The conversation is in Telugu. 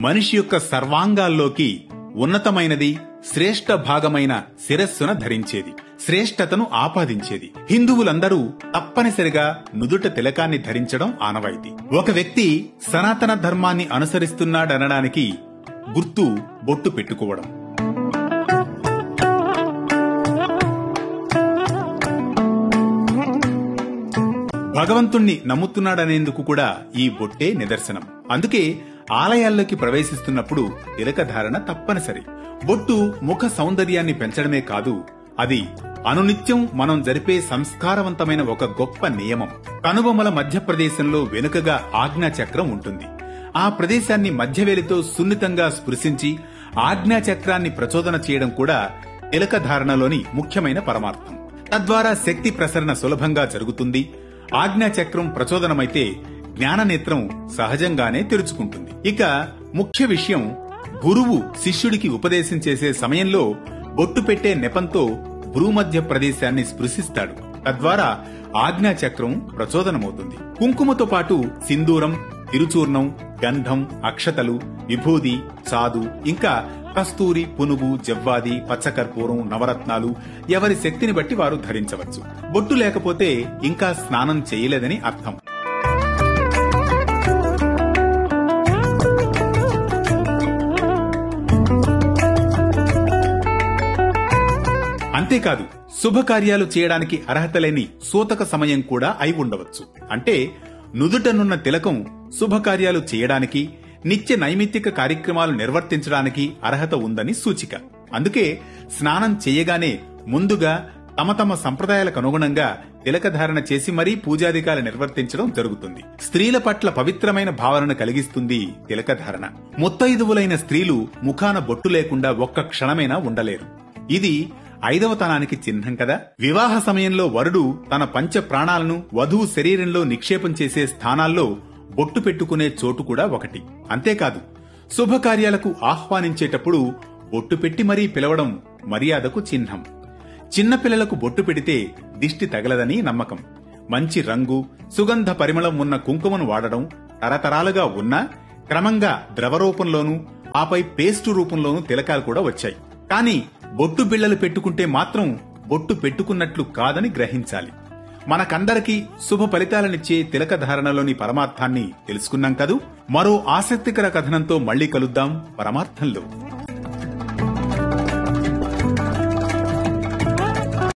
మనిషి యొక్క సర్వాంగాల్లోకి ఉన్నతమైనది శ్రేష్ఠ భాగమైన శిరస్సున ధరించేది, శ్రేష్ఠతను ఆపాదించేది. హిందువులందరూ తప్పనిసరిగా నుదుట తిలకాన్ని ధరించడం ఆనవాయితీ. ఒక వ్యక్తి సనాతన ధర్మాన్ని అనుసరిస్తున్నాడనడానికి గుర్తు బొట్టు పెట్టుకోవడం. భగవంతుణ్ణి నమ్ముతున్నాడనేందుకు కూడా ఈ బొట్టే నిదర్శనం. అందుకే ఆలయాల్లోకి ప్రవేశిస్తున్నప్పుడు తిలకధారణ తప్పనిసరి. బొట్టు ముఖ సౌందర్యాన్ని పెంచడమే కాదు, అది అనునిత్యం మనం జరిపే సంస్కారవంతమైన ఒక గొప్ప నియమం. కనుబొమ్మల మధ్యప్రదేశంలో వెనుకగా ఆజ్ఞాచక్రం ఉంటుంది. ఆ ప్రదేశాన్ని మధ్యవేలితో సున్నితంగా స్పృశించి ఆజ్ఞాచక్రాన్ని ప్రచోదన చేయడం కూడా తిలకధారణలోని ముఖ్యమైన పరమార్థం. తద్వారా శక్తి ప్రసరణ సులభంగా జరుగుతుంది. ఆజ్ఞాచక్రం ప్రచోదనమైతే జ్ఞాననేత్రం సహజంగానే తెరుచుకుంటుంది. ఇక ముఖ్య విషయం, గురువు శిష్యుడికి ఉపదేశం చేసే సమయంలో బొట్టు పెట్టే నెపంతో భ్రూమధ్య ప్రదేశాన్ని స్పృశిస్తాడు. తద్వారా ఆజ్ఞాచక్రం ప్రచోదనమవుతుంది. కుంకుమతో పాటు సింధూరం, తిరుచూర్ణం, గంధం, అక్షతలు, విభూది, చాదు, ఇంకా కస్తూరి, పునుగు, జవ్వాది, పచ్చకర్పూరం, నవరత్నాలు ఎవరి శక్తిని బట్టి వారు ధరించవచ్చు. బొట్టు లేకపోతే ఇంకా స్నానం చేయలేదని అర్థం. అంతేకాదు, శుభకార్యాలు చేయడానికి అర్హత లేని సూతక సమయం కూడా అయి ఉండవచ్చు. అంటే నుదుటనున్న తిలకం శుభకార్యాలు చేయడానికి, నిత్య నైమిత్తిక కార్యక్రమాలు నిర్వర్తించడానికి అర్హత ఉందని సూచిక. అందుకే స్నానం చేయగానే ముందుగా తమ తమ సంప్రదాయాలకు అనుగుణంగా తిలకధారణ చేసి మరీ పూజాధికాలు నిర్వర్తించడం జరుగుతుంది. స్త్రీల పట్ల పవిత్రమైన భావనను కలిగిస్తుంది తిలకధారణ. ముత్తైదువులైన స్త్రీలు ముఖాన బొట్టు లేకుండా ఒక్క క్షణమైనా ఉండలేరు. ఇది ఐదవతనానికి చిహ్నం కదా. వివాహ సమయంలో వరుడు తన పంచ ప్రాణాలను వధువు శరీరంలో నిక్షేపం చేసే స్థానాల్లో బొట్టు పెట్టుకునే చోటు కూడా ఒకటి. అంతేకాదు, శుభకార్యాలకు ఆహ్వానించేటప్పుడు బొట్టు పెట్టి మరీ పిలవడం మర్యాదకు చిహ్నం. చిన్నపిల్లలకు బొట్టు పెడితే దిష్టి తగలదని నమ్మకం. మంచి రంగు, సుగంధ పరిమళం ఉన్న కుంకుమను వాడడం తరతరాలుగా ఉన్నా క్రమంగా ద్రవరూపంలోనూ ఆపై పేస్టు రూపంలోనూ తిలకాలు కూడా వచ్చాయి. కానీ బొట్టు బిళ్లలు పెట్టుకుంటే మాత్రం బొట్టు పెట్టుకున్నట్లు కాదని గ్రహించాలి. మనకందరికీ శుభ ఫలితాలనిచ్చే తిలకధారణలోని పరమార్థాన్ని తెలుసుకున్నాం కదూ. మరో ఆసక్తికర కథనంతో మళ్లీ కలుద్దాం పరమార్థంలో.